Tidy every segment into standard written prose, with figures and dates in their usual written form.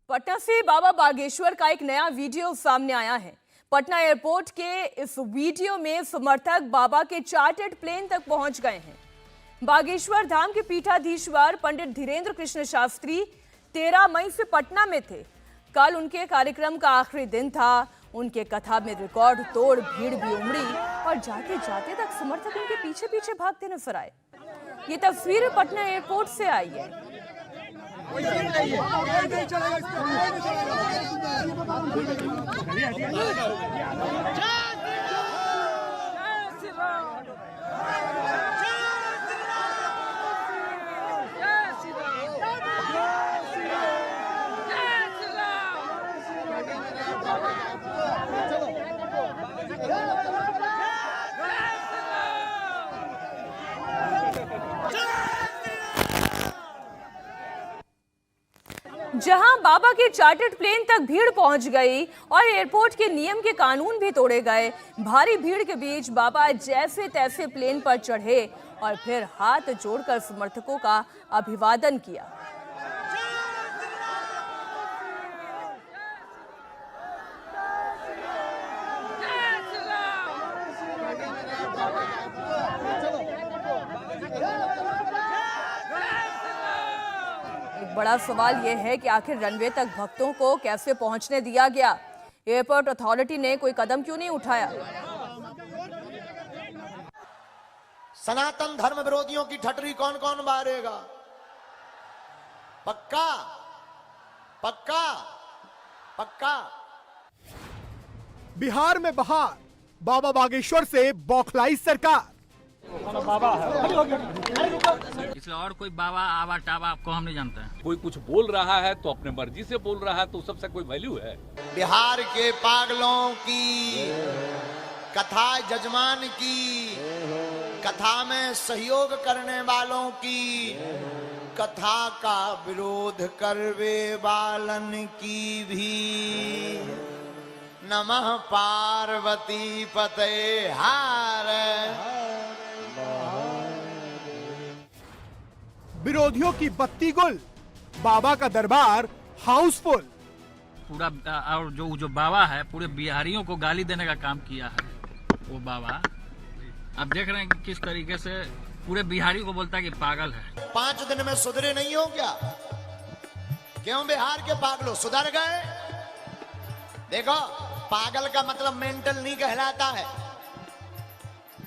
पटना से बाबा बागेश्वर का एक नया वीडियो सामने आया है। पटना एयरपोर्ट के इस वीडियो में समर्थक बाबा के चार्टर्ड प्लेन तक पहुंच गए हैं। बागेश्वर धाम के पीठाधीश्वर पंडित धीरेन्द्र कृष्ण शास्त्री 13 मई से पटना में थे। कल उनके कार्यक्रम का आखिरी दिन था। उनके कथा में रिकॉर्ड तोड़ भीड़ भी उमड़ी और जाते जाते तक समर्थक उनके पीछे पीछे भागते नजर आए। ये तस्वीर पटना एयरपोर्ट से आई है। जहां बाबा के चार्टर्ड प्लेन तक भीड़ पहुंच गई और एयरपोर्ट के नियम के कानून भी तोड़े गए। भारी भीड़ के बीच बाबा जैसे तैसे प्लेन पर चढ़े और फिर हाथ जोड़कर समर्थकों का अभिवादन किया। बड़ा सवाल यह है कि आखिर रनवे तक भक्तों को कैसे पहुंचने दिया गया। एयरपोर्ट अथॉरिटी ने कोई कदम क्यों नहीं उठाया। सनातन धर्म विरोधियों की ठटरी कौन कौन मारेगा? पक्का पक्का पक्का। बिहार में बहार, बाबा बागेश्वर से बौखलाई सरकार। इसलिए और कोई बाबा आवा टावा आपको हम नहीं जानते हैं। कोई कुछ बोल रहा है तो अपने मर्जी से बोल रहा है, तो सबसे कोई वैल्यू है? बिहार के पागलों की कथा, जजमान की कथा में सहयोग करने वालों की कथा का विरोध करवे वालन की भी नमः पार्वती पते हार। विरोधियों की बत्ती गुल, बाबा का दरबार हाउसफुल। पूरा और जो बाबा है पूरे बिहारियों को गाली देने का काम किया है वो बाबा। आप देख रहे हैं कि किस तरीके से पूरे बिहारी को बोलता है कि पागल है। 5 दिन में सुधरे नहीं हो क्या? क्यों बिहार के पागलों सुधर गए? देखो, पागल का मतलब मेंटल नहीं कहलाता है।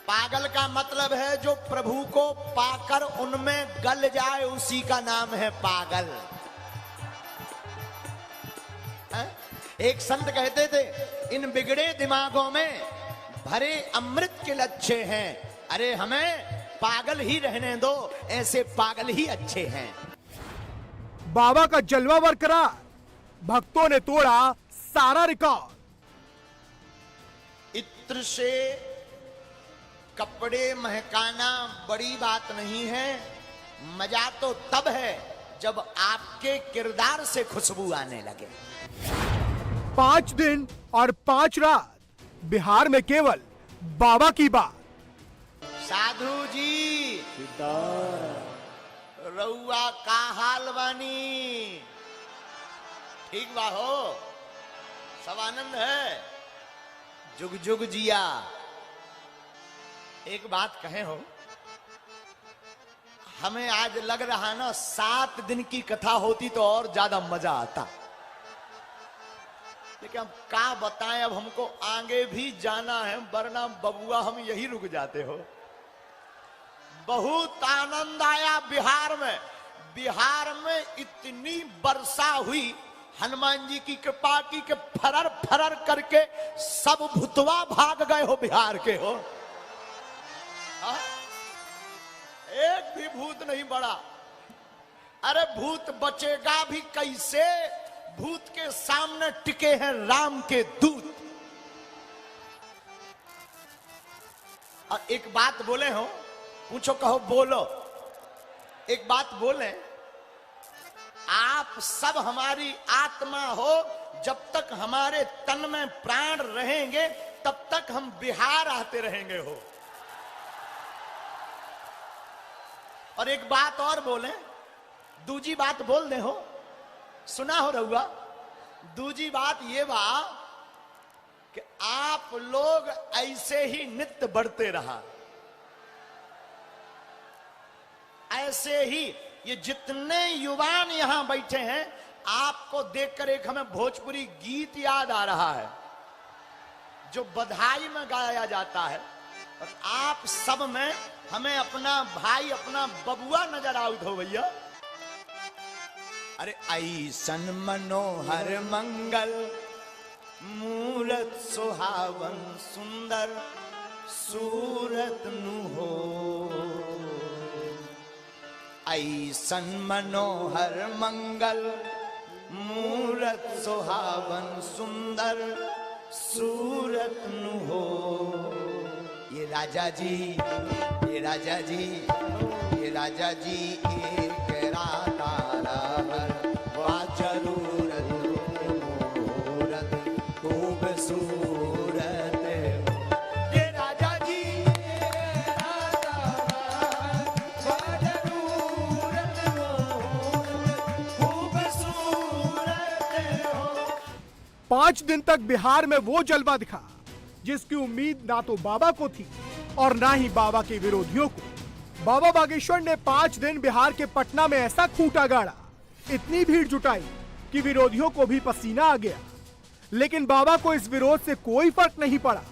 पागल का मतलब है जो प्रभु को पाकर उनमें गल जाए, उसी का नाम है पागल। एक संत कहते थे, इन बिगड़े दिमागों में भरे अमृत के लच्छे हैं। अरे हमें पागल ही रहने दो, ऐसे पागल ही अच्छे हैं। बाबा का जलवा बरकरार, भक्तों ने तोड़ा सारा रिकॉर्ड। इत्र से कपड़े महकाना बड़ी बात नहीं है। मजा तो तब है जब आपके किरदार से खुशबू आने लगे। 5 दिन और 5 रात बिहार में केवल बाबा की बात। साधु जी, रउआ का हाल बानी? ठीक बा हो? सब आनंद है? जुग जुग जिया। एक बात कहे हो, हमें आज लग रहा ना 7 दिन की कथा होती तो और ज्यादा मजा आता। लेकिन अब क्या बताएं, अब हमको आगे भी जाना है, वरना बबुआ हम यही रुक जाते हो। बहुत आनंद आया बिहार में। बिहार में इतनी वर्षा हुई हनुमान जी की कृपा की कि फरर फरर करके सब भूतवा भाग गए हो बिहार के हो। एक भी भूत नहीं बड़ा। अरे भूत बचेगा भी कैसे? भूत के सामने टिके हैं राम के दूत। और एक बात बोले हो, पूछो कहो बोलो। एक बात बोले, आप सब हमारी आत्मा हो। जब तक हमारे तन में प्राण रहेंगे तब तक हम बिहार आते रहेंगे हो। और एक बात और बोले, दूजी बात बोल दे हो, सुना हो रहुआ, दूजी बात ये बा कि आप लोग ऐसे ही नित्य बढ़ते रहा, ऐसे ही। ये जितने युवान यहां बैठे हैं, आपको देखकर एक हमें भोजपुरी गीत याद आ रहा है जो बधाई में गाया जाता है, और आप सब में हमें अपना भाई, अपना बबुआ नजर आउट हो भैया। अरे ऐसन मनोहर मंगल मूरत सुहावन सुंदर सूरत नु हो, ऐसन मनोहर मंगल मूरत सुहावन सुंदर सूरत नु हो। ये राजा जी, ये राजा जी, ये राजा जी एक राता जरूरत मूरत खूबसूरत हो। ये राजा जी खूबसूरत हो। 5 दिन तक बिहार में वो जलवा दिखा जिसकी उम्मीद ना तो बाबा को थी और ना ही बाबा के विरोधियों को। बाबा बागेश्वर ने 5 दिन बिहार के पटना में ऐसा खूंटा गाड़ा, इतनी भीड़ जुटाई कि विरोधियों को भी पसीना आ गया। लेकिन बाबा को इस विरोध से कोई फर्क नहीं पड़ा।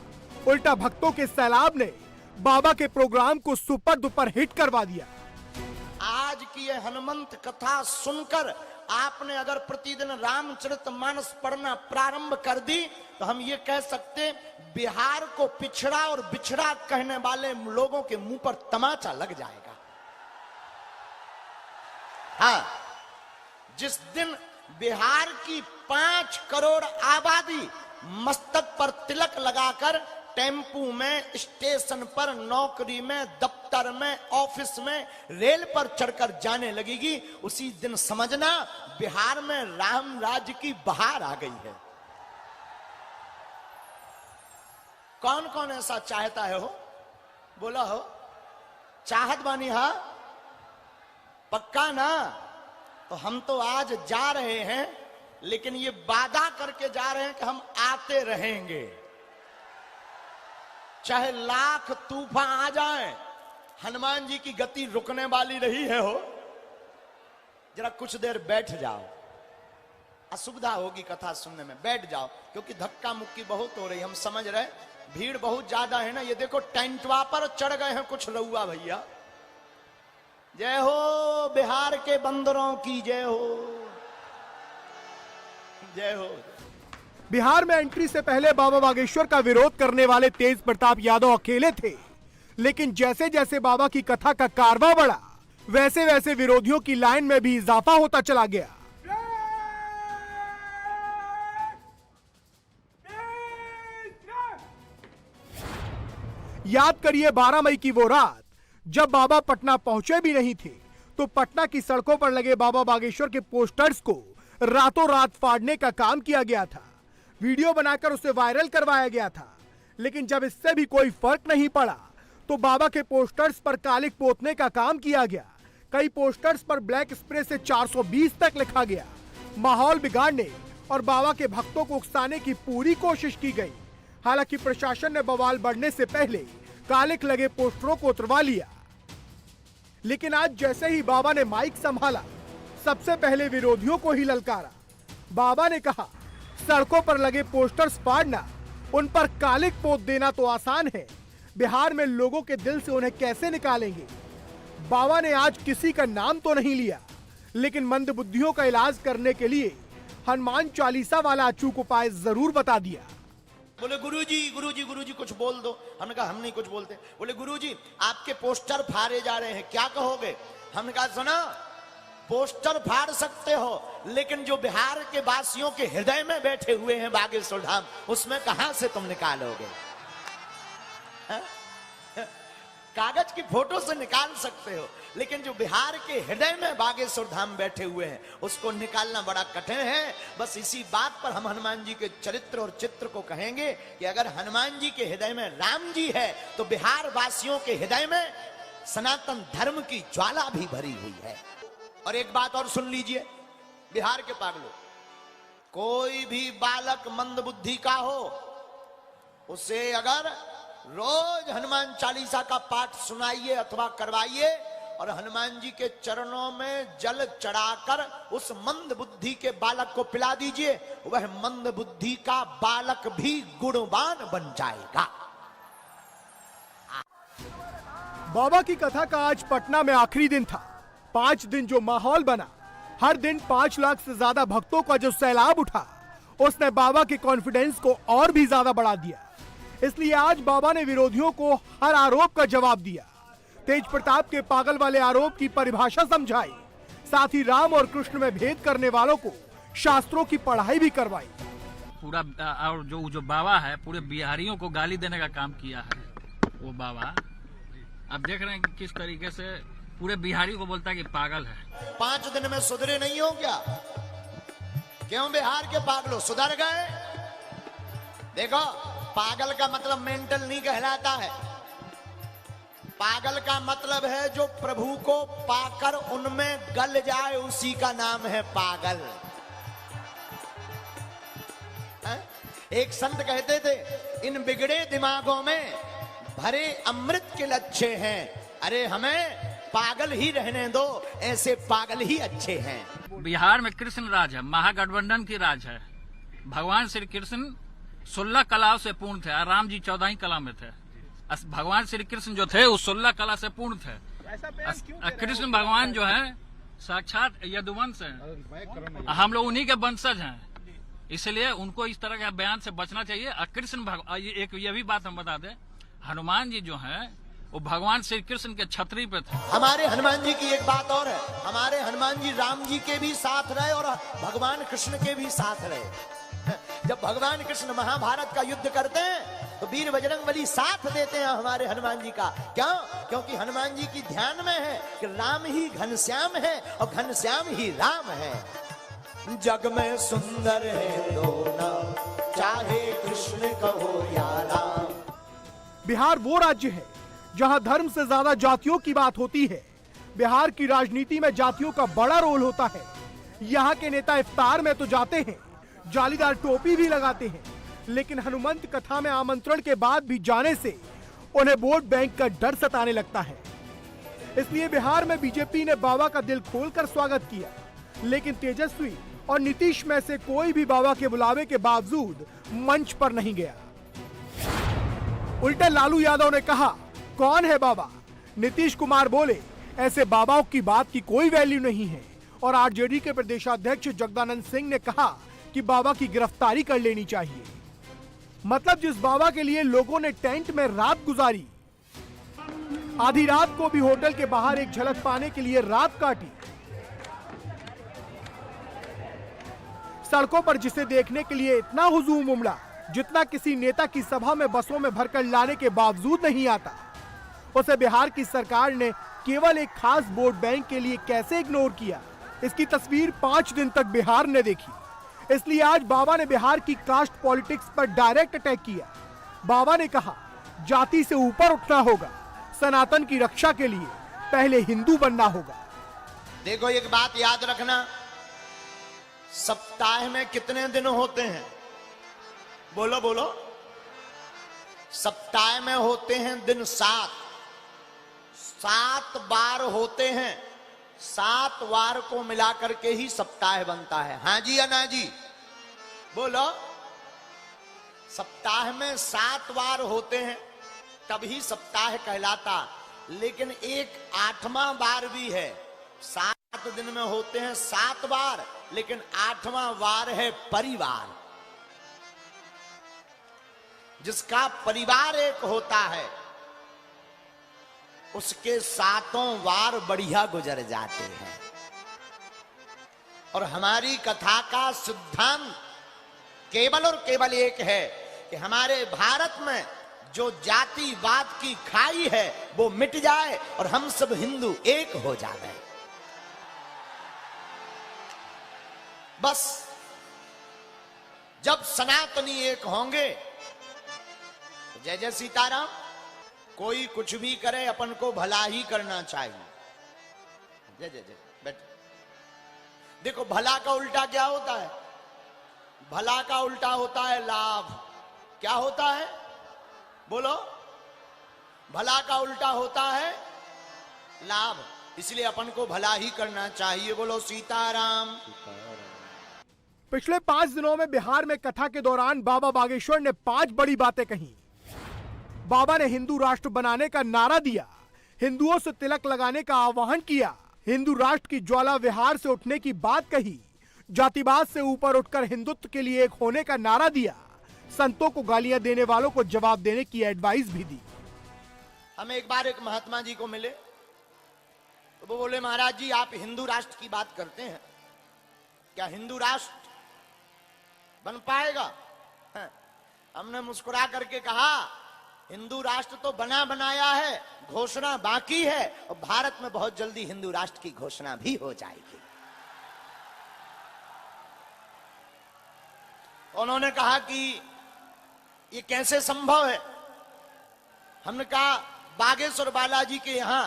उल्टा भक्तों के सैलाब ने बाबा के प्रोग्राम को सुपर डुपर हिट करवा दिया। आज की यह हनुमंत कथा सुनकर आपने अगर प्रतिदिन रामचरितमानस पढ़ना प्रारंभ कर दी तो हम ये कह सकते बिहार को पिछड़ा और बिछड़ा कहने वाले लोगों के मुंह पर तमाचा लग जाएगा। हाँ, जिस दिन बिहार की 5 करोड़ आबादी मस्तक पर तिलक लगाकर टेम्पू में, स्टेशन पर, नौकरी में, दफ्तर में, ऑफिस में, रेल पर चढ़कर जाने लगेगी, उसी दिन समझना बिहार में राम राज्य की बहार आ गई है। कौन कौन ऐसा चाहता है हो? बोला हो, चाहत बानी हा? पक्का ना? तो हम तो आज जा रहे हैं, लेकिन ये वादा करके जा रहे हैं कि हम आते रहेंगे, चाहे लाख तूफान आ जाएं। हनुमान जी की गति रुकने वाली रही है हो। जरा कुछ देर बैठ जाओ, असुविधा होगी कथा सुनने में, बैठ जाओ, क्योंकि धक्का मुक्की बहुत हो रही, हम समझ रहे, भीड़ बहुत ज्यादा है ना। ये देखो टेंटवा पर चढ़ गए हैं कुछ रउआ भैया। जय हो बिहार के बंदरों की जय हो, जय हो। बिहार में एंट्री से पहले बाबा बागेश्वर का विरोध करने वाले तेज प्रताप यादव अकेले थे, लेकिन जैसे जैसे बाबा की कथा का कारवां बढ़ा, वैसे वैसे विरोधियों की लाइन में भी इजाफा होता चला गया। याद करिए 12 मई की वो रात जब बाबा पटना पहुंचे भी नहीं थे, तो पटना की सड़कों पर लगे बाबा बागेश्वर के पोस्टर्स को रातों रात फाड़ने का काम किया गया था। वीडियो बनाकर उसे वायरल करवाया गया था। लेकिन जब इससे भी कोई फर्क नहीं पड़ा तो बाबा के पोस्टर्स पर कालिक पोतने का काम किया गया। कई पोस्टर्स पर ब्लैक स्प्रे से 420 तक लिखा गया। माहौल बिगाड़ने और बाबा के भक्तों को उकसाने की पूरी कोशिश की गई। हालांकि प्रशासन ने बवाल बढ़ने से पहले कालिक लगे पोस्टरों को उतरवा लिया। लेकिन आज जैसे ही बाबा ने माइक संभाला, सबसे पहले विरोधियों को ही ललकारा। बाबा ने कहा, सड़कों पर लगे पोस्टर्स फाड़ना, उन पर कालिक पोत देना तो आसान है, बिहार में लोगों के दिल से उन्हें कैसे निकालेंगे। बाबा ने आज किसी का नाम तो नहीं लिया, लेकिन मंदबुद्धियों का इलाज करने के लिए हनुमान चालीसा वाला अचूक उपाय जरूर बता दिया। बोले गुरुजी कुछ बोल दो। हमने कहा हम नहीं कुछ बोलते। बोले गुरुजी आपके पोस्टर फाड़े जा रहे हैं, क्या कहोगे? हमने कहा सुना, पोस्टर फाड़ सकते हो, लेकिन जो बिहार के वासियों के हृदय में बैठे हुए हैं बागेश्वर धाम, उसमें कहां से तुम निकालोगे? कागज की फोटो से निकाल सकते हो, लेकिन जो बिहार के हृदय में बागेश्वर धाम बैठे हुए हैं, उसको निकालना बड़ा कठिन है। बस इसी बात पर हम हनुमान जी के चरित्र और चित्र को कहेंगे कि अगर हनुमान जी के हृदय में राम जी है, तो बिहार वासियों के हृदय में सनातन धर्म की ज्वाला भी भरी हुई है। और एक बात और सुन लीजिए, बिहार के पागलों, कोई भी बालक मंद बुद्धि का हो, उसे अगर रोज हनुमान चालीसा का पाठ सुनाइए अथवा करवाइए और हनुमान जी के चरणों में जल चढ़ाकर उस मंद बुद्धि के बालक को पिला दीजिए, वह मंद बुद्धि का बालक भी गुणवान बन जाएगा। बाबा की कथा का आज पटना में आखिरी दिन था। 5 दिन जो माहौल बना, हर दिन 5 लाख से ज्यादा भक्तों का जो सैलाब उठा, उसने बाबा के कॉन्फिडेंस को और भी ज्यादा बढ़ा दिया। इसलिए आज बाबा ने विरोधियों को हर आरोप का जवाब दिया, तेज प्रताप के पागल वाले आरोप की परिभाषा समझाई, साथ ही राम और कृष्ण में भेद करने वालों को शास्त्रों की पढ़ाई भी करवाई। पूरा और जो बाबा है पूरे बिहारियों को गाली देने का काम किया है वो बाबा। आप देख रहे हैं कि किस तरीके से पूरे बिहारी को बोलता है कि पागल है। 5 दिन में सुधरे नहीं हो क्या? क्यों बिहार के पागलों सुधर गए? देखो, पागल का मतलब मेंटल नहीं कहलाता है। पागल का मतलब है जो प्रभु को पाकर उनमें गल जाए, उसी का नाम है पागल। एक संत कहते थे, इन बिगड़े दिमागों में भरे अमृत के लच्छे हैं। अरे हमें पागल ही रहने दो, ऐसे पागल ही अच्छे हैं। बिहार में कृष्ण राज है, महागठबंधन की राज है। भगवान श्री कृष्ण 16 कलाओं से पूर्ण थे, राम जी 14 ही कला में थे। भगवान श्री कृष्ण जो थे वो 16 कला से पूर्ण थे। कृष्ण भगवान जो है साक्षात यदुवंश है, हम लोग उन्हीं के वंशज हैं, इसलिए उनको इस तरह के बयान से बचना चाहिए। कृष्ण एक ये भी बात हम बता दें, हनुमान जी जो है वो भगवान श्री कृष्ण के छतरी पे थे। हमारे हनुमान जी की एक बात और है, हमारे हनुमान जी राम जी के भी साथ रहे और भगवान कृष्ण के भी साथ रहे। जब भगवान कृष्ण महाभारत का युद्ध करते हैं तो वीर बजरंगबली साथ देते हैं हमारे हनुमान जी का। क्यों? क्योंकि हनुमान जी की ध्यान में है कि राम ही घनश्याम है और घनश्याम ही राम है। जग में सुंदर है दोनों, चाहे कृष्ण कहो या राम। बिहार वो राज्य है जहां धर्म से ज्यादा जातियों की बात होती है। बिहार की राजनीति में जातियों का बड़ा रोल होता है। यहाँ के नेता इफ्तार में तो जाते हैं, जालीदार टोपी भी लगाते हैं, लेकिन हनुमंत कथा में आमंत्रण के बाद भी जाने से उन्हें वोट बैंक का डर सताने लगता है। इसलिए बिहार में बीजेपी ने बाबा का दिल खोलकर स्वागत किया, लेकिन तेजस्वी और नीतीश में से कोई भी बाबा के बुलावे के बावजूद मंच पर नहीं गया। उल्टे लालू यादव ने कहा, कौन है बाबा? नीतीश कुमार बोले, ऐसे बाबाओं की बात की कोई वैल्यू नहीं है। और आरजेडी के प्रदेशाध्यक्ष जगदानंद सिंह ने कहा कि बाबा की गिरफ्तारी कर लेनी चाहिए। मतलब जिस बाबा के लिए लोगों ने टेंट में रात गुजारी, आधी रात को भी होटल के बाहर एक झलक पाने के लिए रात काटी, सड़कों पर जिसे देखने के लिए इतना हुजूम उमड़ा जितना किसी नेता की सभा में बसों में भरकर लाने के बावजूद नहीं आता, उसे बिहार की सरकार ने केवल एक खास वोट बैंक के लिए कैसे इग्नोर किया, इसकी तस्वीर 5 दिन तक बिहार ने देखी। इसलिए आज बाबा ने बिहार की कास्ट पॉलिटिक्स पर डायरेक्ट अटैक किया। बाबा ने कहा, जाति से ऊपर उठना होगा, सनातन की रक्षा के लिए पहले हिंदू बनना होगा। देखो, एक बात याद रखना, सप्ताह में कितने दिन होते हैं? बोलो बोलो। सप्ताह में होते हैं दिन 7। 7 बार होते हैं, 7 वार को मिलाकर के ही सप्ताह बनता है। हाँ जी या ना जी? बोलो। सप्ताह में 7 वार होते हैं तभी सप्ताह कहलाता। लेकिन एक 8वां वार भी है। 7 दिन में होते हैं 7 वार, लेकिन 8वां वार है परिवार। जिसका परिवार एक होता है उसके 7 वार बढ़िया गुजर जाते हैं। और हमारी कथा का सिद्धांत केवल और केवल एक है कि हमारे भारत में जो जातिवाद की खाई है वो मिट जाए और हम सब हिंदू एक हो जाए। बस जब सनातनी एक होंगे, जय जय सीताराम। कोई कुछ भी करे, अपन को भला ही करना चाहिए। जय जय जय। बैठ। देखो, भला का उल्टा क्या होता है? भला का उल्टा होता है लाभ। क्या होता है? बोलो। भला का उल्टा होता है लाभ, इसलिए अपन को भला ही करना चाहिए। बोलो सीताराम। पिछले 5 दिनों में बिहार में कथा के दौरान बाबा बागेश्वर ने 5 बड़ी बातें कही। बाबा ने हिंदू राष्ट्र बनाने का नारा दिया, हिंदुओं से तिलक लगाने का आह्वान किया, हिंदू राष्ट्र की ज्वाला विहार से उठने की बात कही, जातिवाद से ऊपर उठकर हिंदुत्व के लिए एक होने का नारा दिया, संतों को गालियां देने वालों को जवाब देने की एडवाइस भी दी। हम एक बार एक महात्मा जी को मिले, तो वो बोले महाराज जी आप हिंदू राष्ट्र की बात करते हैं, क्या हिंदू राष्ट्र बन पाएगा? हमने मुस्कुरा करके कहा हिंदू राष्ट्र तो बना बनाया है, घोषणा बाकी है, और भारत में बहुत जल्दी हिंदू राष्ट्र की घोषणा भी हो जाएगी। उन्होंने कहा कि ये कैसे संभव है? हमने कहा बागेश्वर बालाजी के यहां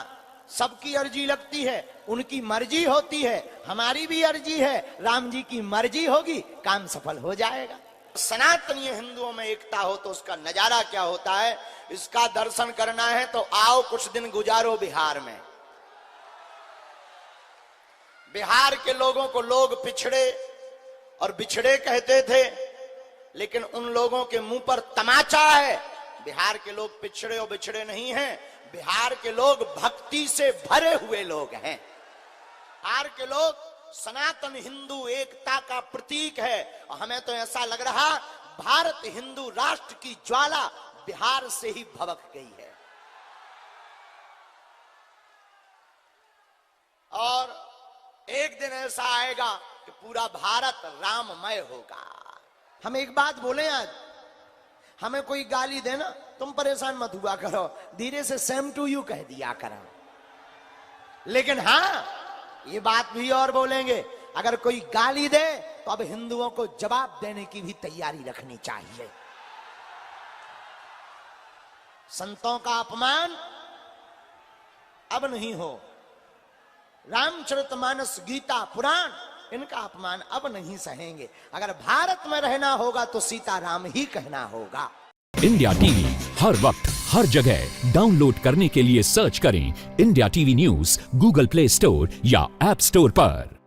सबकी अर्जी लगती है, उनकी मर्जी होती है, हमारी भी अर्जी है, राम जी की मर्जी होगी, काम सफल हो जाएगा। सनातनीय हिंदुओं में एकता हो तो उसका नजारा क्या होता है, इसका दर्शन करना है तो आओ कुछ दिन गुजारो बिहार में। बिहार के लोगों को लोग पिछड़े और बिछड़े कहते थे, लेकिन उन लोगों के मुंह पर तमाचा है। बिहार के लोग पिछड़े और बिछड़े नहीं हैं, बिहार के लोग भक्ति से भरे हुए लोग हैं। बिहार के लोग सनातन हिंदू एकता का प्रतीक है, और हमें तो ऐसा लग रहा भारत हिंदू राष्ट्र की ज्वाला बिहार से ही भभक गई है। और एक दिन ऐसा आएगा कि पूरा भारत राममय होगा। हम एक बात बोले, आज हमें कोई गाली देना तुम परेशान मत हुआ करो, धीरे से सेम टू यू कह दिया करो। लेकिन हाँ ये बात भी और बोलेंगे, अगर कोई गाली दे तो अब हिंदुओं को जवाब देने की भी तैयारी रखनी चाहिए। संतों का अपमान अब नहीं हो, रामचरितमानस गीता पुराण इनका अपमान अब नहीं सहेंगे। अगर भारत में रहना होगा तो सीताराम ही कहना होगा। इंडिया टीवी हर वक्त हर जगह डाउनलोड करने के लिए सर्च करें India TV news Google play store या ऐप स्टोर पर।